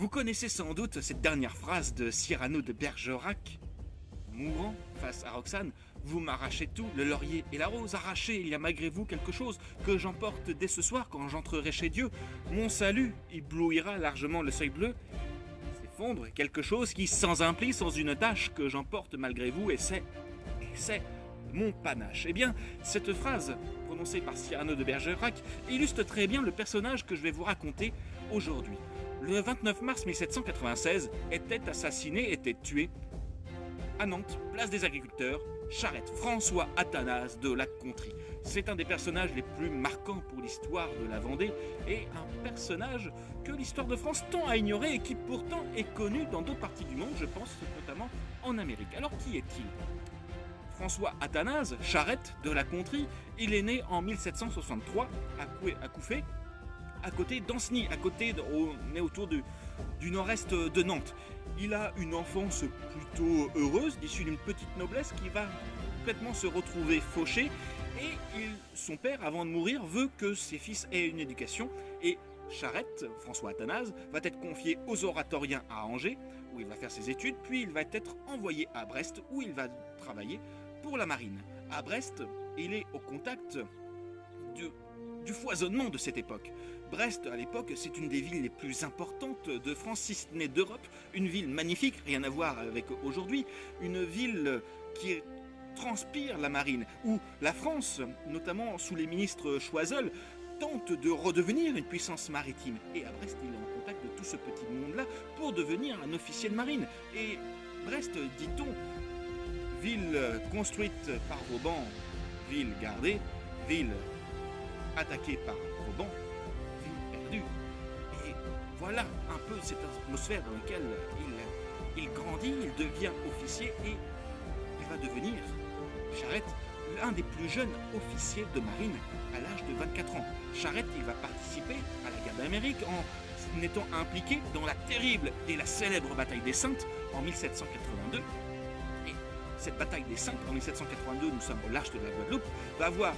Vous connaissez sans doute cette dernière phrase de Cyrano de Bergerac. Mourant face à Roxane, vous m'arrachez tout, le laurier et la rose. Arrachez, il y a malgré vous quelque chose que j'emporte dès ce soir quand j'entrerai chez Dieu. Mon salut éblouira largement le seuil bleu. S'effondre quelque chose qui, sans un pli, sans une tache, que j'emporte malgré vous, et c'est mon panache. Eh bien, cette phrase, prononcée par Cyrano de Bergerac, illustre très bien le personnage que je vais vous raconter aujourd'hui. Le 29 mars 1796, était tué à Nantes, place des agriculteurs, Charette, François Athanase de la Contrie. C'est un des personnages les plus marquants pour l'histoire de la Vendée et un personnage que l'histoire de France tend à ignorer et qui pourtant est connu dans d'autres parties du monde, je pense notamment en Amérique. Alors qui est-il ? François Athanase, Charette de la Contrie, il est né en 1763 à Couffé, à côté d'Ancenis, on est autour du nord-est de Nantes. Il a une enfance plutôt heureuse, issue d'une petite noblesse qui va complètement se retrouver fauché. Et son père, avant de mourir, veut que ses fils aient une éducation. Et Charette, François Athanase, va être confié aux oratoriens à Angers, où il va faire ses études, puis il va être envoyé à Brest, où il va travailler pour la marine. À Brest, il est au contact du foisonnement de cette époque. Brest, à l'époque, c'est une des villes les plus importantes de France, si ce n'est d'Europe. Une ville magnifique, rien à voir avec aujourd'hui. Une ville qui transpire la marine, où la France, notamment sous les ministres Choiseul, tente de redevenir une puissance maritime. Et à Brest, il est en contact de tout ce petit monde-là pour devenir un officier de marine. Et Brest, dit-on, ville construite par Vauban, ville gardée, ville attaquée par Vauban, ville perdue. Et voilà un peu cette atmosphère dans laquelle il grandit, il devient officier et il va devenir, Charette, l'un des plus jeunes officiers de marine à l'âge de 24 ans. Charette, il va participer à la guerre d'Amérique en étant impliqué dans la terrible et la célèbre bataille des Saintes en 1782. Cette bataille des Saintes, en 1782, nous sommes au large de la Guadeloupe, va voir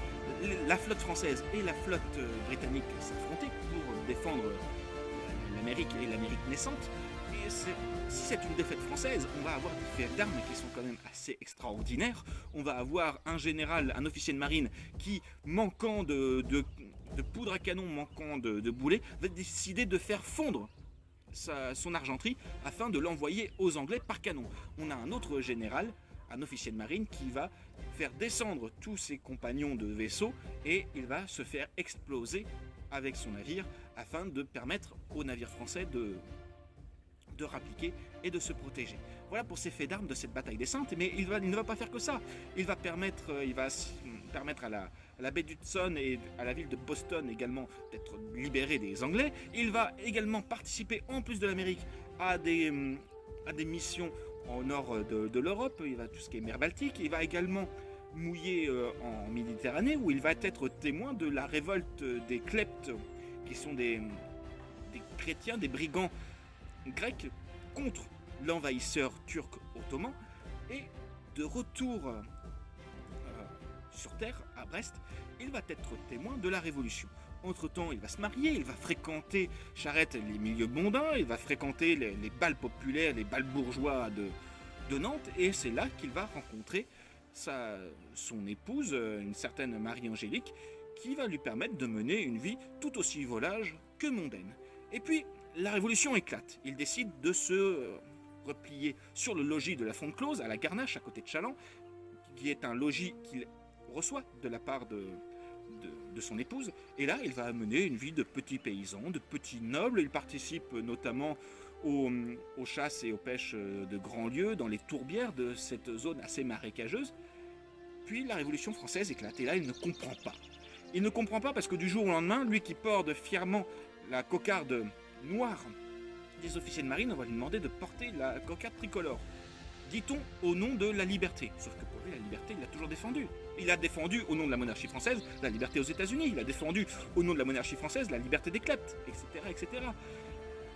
la flotte française et la flotte britannique s'affronter pour défendre l'Amérique et l'Amérique naissante. Et si c'est une défaite française, on va avoir des faits d'armes qui sont quand même assez extraordinaires. On va avoir un général, un officier de marine qui, manquant de poudre à canon, manquant de boulets, va décider de faire fondre son argenterie afin de l'envoyer aux Anglais par canon. On a un autre général, un officier de marine qui va faire descendre tous ses compagnons de vaisseau et il va se faire exploser avec son navire afin de permettre aux navires français de rappliquer et de se protéger. Voilà pour ces faits d'armes de cette bataille des Saintes, mais il ne va pas faire que ça. Il va permettre à la baie d'Hudson et à la ville de Boston également d'être libérés des Anglais. Il va également participer, en plus de l'Amérique, à des missions au nord de l'Europe. Il va tout ce qui est mer Baltique. Il va également mouiller en Méditerranée, où il va être témoin de la révolte des kleptes, qui sont des chrétiens, des brigands grecs contre l'envahisseur turc ottoman. Et de retour sur terre à Brest, il va être témoin de la Révolution. Entre-temps, il va se marier, il va fréquenter, Charette, les milieux mondains, il va fréquenter les bals populaires, les bals bourgeois de Nantes, et c'est là qu'il va rencontrer son épouse, une certaine Marie-Angélique, qui va lui permettre de mener une vie tout aussi volage que mondaine. Et puis, la Révolution éclate. Il décide de se replier sur le logis de la Fonte-Close, à la Garnache, à côté de Challans, qui est un logis qu'il reçoit de la part de son épouse. Et là, il va mener une vie de petit paysan, de petit noble. Il participe notamment aux chasses et aux pêches de grands lieux, dans les tourbières de cette zone assez marécageuse. Puis la Révolution française éclate. Et là, il ne comprend pas. Il ne comprend pas parce que du jour au lendemain, lui qui porte fièrement la cocarde noire des officiers de marine, on va lui demander de porter la cocarde tricolore. Dit-on au nom de la liberté. Sauf que pour lui, la liberté, il l'a toujours défendue. Il a défendu au nom de la monarchie française la liberté aux États-Unis. Il a défendu au nom de la monarchie française la liberté des kleptes, etc., etc.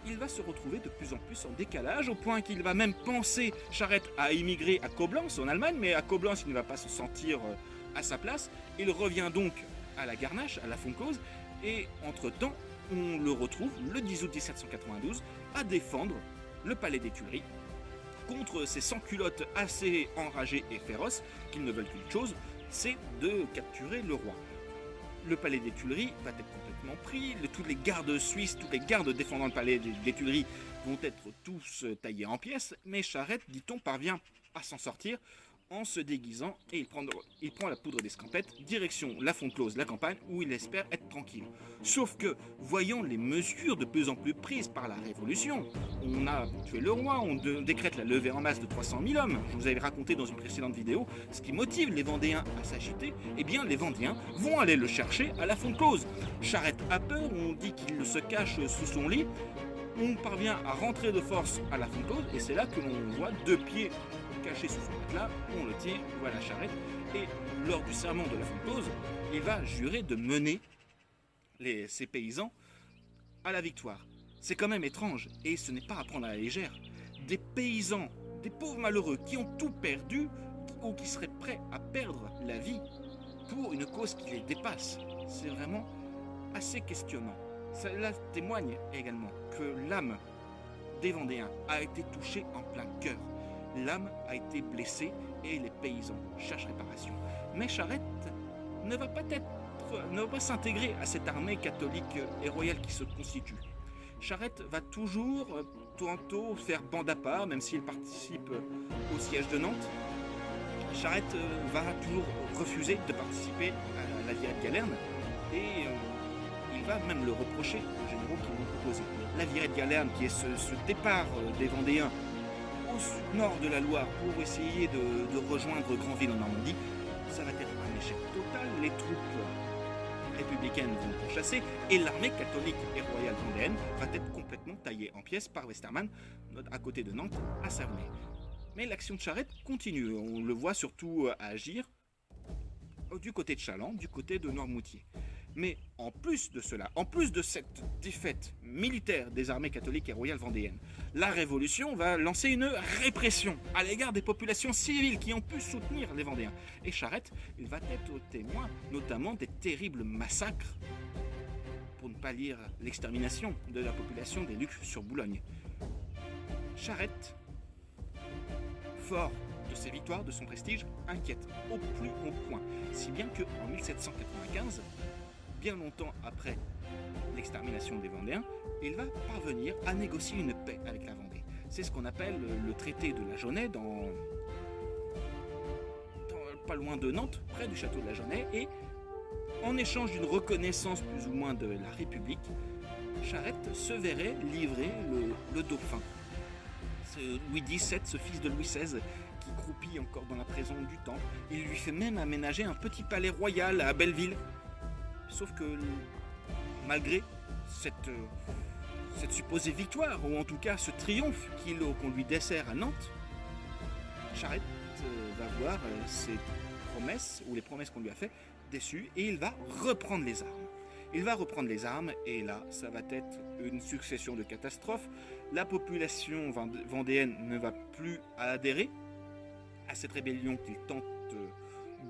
Il va se retrouver de plus en plus en décalage, au point qu'il va même penser, Charette, à émigrer à Coblence, en Allemagne, mais à Coblence, il ne va pas se sentir à sa place. Il revient donc à la Garnache, à la Fonte-Close, et entre-temps, on le retrouve le 10 août 1792 à défendre le palais des Tuileries contre ces sans-culottes assez enragés et féroces qui ne veulent qu'une chose, c'est de capturer le roi. Le palais des Tuileries va être complètement pris, tous les gardes suisses, tous les gardes défendant le palais des Tuileries vont être tous taillés en pièces, mais Charette, dit-on, parvient à s'en sortir en se déguisant et il prend la poudre d'escampette, direction la Font-Close, la campagne, où il espère être tranquille. Sauf que, voyant les mesures de plus en plus prises par la Révolution, on a tué le roi, on décrète la levée en masse de 300 000 hommes. Je vous avais raconté dans une précédente vidéo ce qui motive les Vendéens à s'agiter. Eh bien, les Vendéens vont aller le chercher à la Font-Close. Charette a peur, on dit qu'il se cache sous son lit. On parvient à rentrer de force à la Font-Close et c'est là que l'on voit 2 pieds cachés sous son matelas, on le tient, voilà Charette, et lors du serment de la Font-Close, il va jurer de mener ces paysans à la victoire. C'est quand même étrange, et ce n'est pas à prendre à la légère. Des paysans, des pauvres malheureux qui ont tout perdu, ou qui seraient prêts à perdre la vie pour une cause qui les dépasse. C'est vraiment assez questionnant. Cela témoigne également que l'âme des Vendéens a été touchée en plein cœur. L'âme a été blessée et les paysans cherchent réparation. Mais Charette ne va pas s'intégrer à cette armée catholique et royale qui se constitue. Charette va toujours tantôt faire bande à part, même s'il participe au siège de Nantes. Charette va toujours refuser de participer à la virée de Galerne et il va même le reprocher aux généraux qui l'ont proposé. La virée de Galerne, qui est ce départ des Vendéens au nord de la Loire pour essayer de rejoindre Granville en Normandie, ça va être un échec total. Les troupes républicaines vont pourchasser et l'armée catholique et royale vendéenne va être complètement taillée en pièces par Westermann à côté de Nantes à Savenay. Mais l'action de Charette continue, on le voit surtout agir du côté de Chaland, du côté de Noirmoutier. Mais en plus de cela, en plus de cette défaite militaire des armées catholiques et royales vendéennes, la Révolution va lancer une répression à l'égard des populations civiles qui ont pu soutenir les Vendéens. Et Charette, il va être témoin notamment des terribles massacres, pour ne pas dire l'extermination de la population des Lucs sur Boulogne. Charette, fort de ses victoires, de son prestige, inquiète au plus haut point, si bien qu'en 1795, bien longtemps après l'extermination des Vendéens, il va parvenir à négocier une paix avec la Vendée. C'est ce qu'on appelle le traité de la Jaunais, pas loin de Nantes, près du château de la Jaunais, et en échange d'une reconnaissance plus ou moins de la République, Charette se verrait livrer le dauphin. Louis XVII, ce fils de Louis XVI, qui croupit encore dans la prison du Temple. Il lui fait même aménager un petit palais royal à Belleville. Sauf que, malgré cette supposée victoire, ou en tout cas ce triomphe qu'on lui dessert à Nantes, Charette va voir ses promesses, ou les promesses qu'on lui a faites, déçues, et il va reprendre les armes. Il va reprendre les armes, et là, ça va être une succession de catastrophes. La population vendéenne ne va plus adhérer à cette rébellion qu'il tente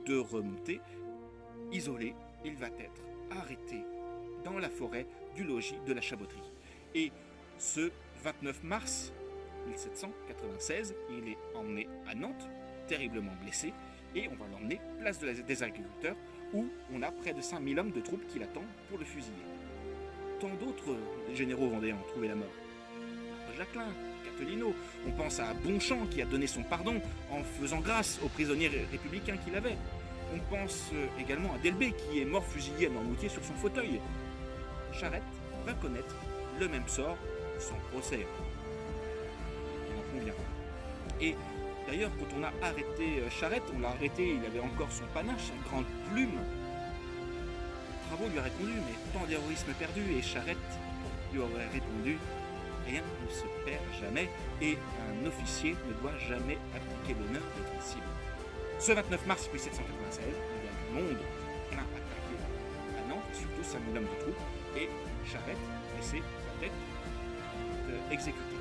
de remonter. Isolé, il va être arrêté dans la forêt du logis de la Chaboterie. Et ce 29 mars 1796, il est emmené à Nantes, terriblement blessé, et on va l'emmener place des agriculteurs, où on a près de 5000 hommes de troupes qui l'attendent pour le fusiller. Tant d'autres généraux vendéens ont trouvé la mort. Jacquelin, Cathelino, on pense à Bonchamp qui a donné son pardon en faisant grâce aux prisonniers républicains qu'il avait. On pense également à Delbé qui est mort fusillé à Noirmoutier sur son fauteuil. Charette va connaître le même sort sans procès. On en convient. Et d'ailleurs, quand on a arrêté Charette, on l'a arrêté, il avait encore son panache, sa grande plume. Travaux lui a répondu, mais tant d'héroïsme perdu, et Charette lui aurait répondu, rien ne se perd jamais, et un officier ne doit jamais abdiquer l'honneur d'être cible. Ce 29 mars 1796, il y a du monde plein attaqué à Nantes, surtout 5000 hommes de troupes, et Charette, blessé, va être exécuté.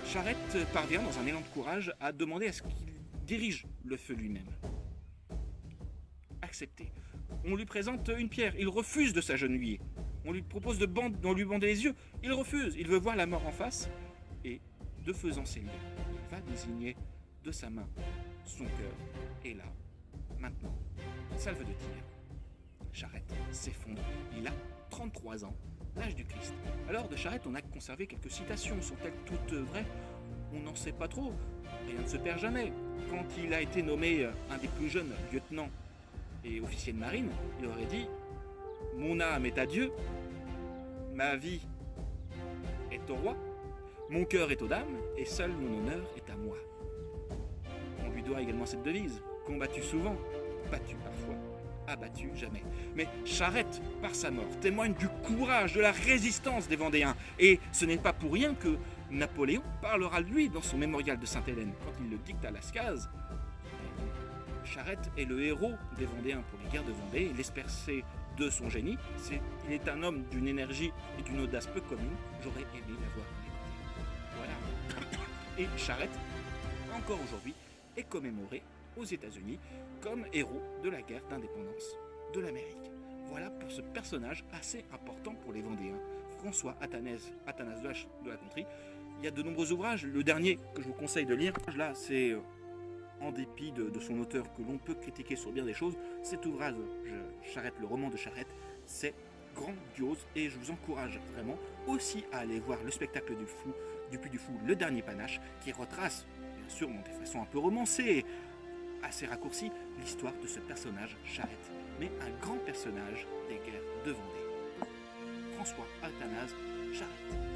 Charette parvient, dans un élan de courage, à demander à ce qu'il dirige le feu lui-même. Accepté. On lui présente une pierre, il refuse de s'agenouiller. On lui propose de lui bander les yeux. Il refuse, il veut voir la mort en face. Et, de faisant ses liens, il va désigner de sa main son cœur. Et là, maintenant, salve de tir. Charette s'effondre. Il a 33 ans, l'âge du Christ. Alors, de Charette, on a conservé quelques citations. Sont-elles toutes vraies? On n'en sait pas trop. Rien ne se perd jamais. Quand il a été nommé un des plus jeunes lieutenants et officiers de marine, il aurait dit « Mon âme est à Dieu, ma vie est au roi, mon cœur est aux dames, et seul mon honneur est à moi. » On lui doit également cette devise « Combattu souvent, battu parfois, abattu jamais. » Mais Charette, par sa mort, témoigne du courage, de la résistance des Vendéens. Et ce n'est pas pour rien que Napoléon parlera de lui dans son mémorial de Sainte-Hélène, quand il le dicte à Lascaz. Charette est le héros des Vendéens pour les guerres de Vendée, l'Espercé de son génie. Il est un homme d'une énergie et d'une audace peu commune. J'aurais aimé l'avoir écouté. Voilà. Et Charette, encore aujourd'hui, est commémoré aux États-Unis comme héros de la guerre d'indépendance de l'Amérique. Voilà pour ce personnage assez important pour les Vendéens, François Athanase de la Contrie. Il y a de nombreux ouvrages. Le dernier que je vous conseille de lire, là, c'est en dépit de son auteur que l'on peut critiquer sur bien des choses, cet ouvrage, Charette, le roman de Charette, c'est grandiose et je vous encourage vraiment aussi à aller voir le spectacle du Puy du Fou, Le Dernier Panache, qui retrace, bien sûr, de façon un peu romancée, assez raccourcie, l'histoire de ce personnage Charette, mais un grand personnage des guerres de Vendée. François Athanase Charette.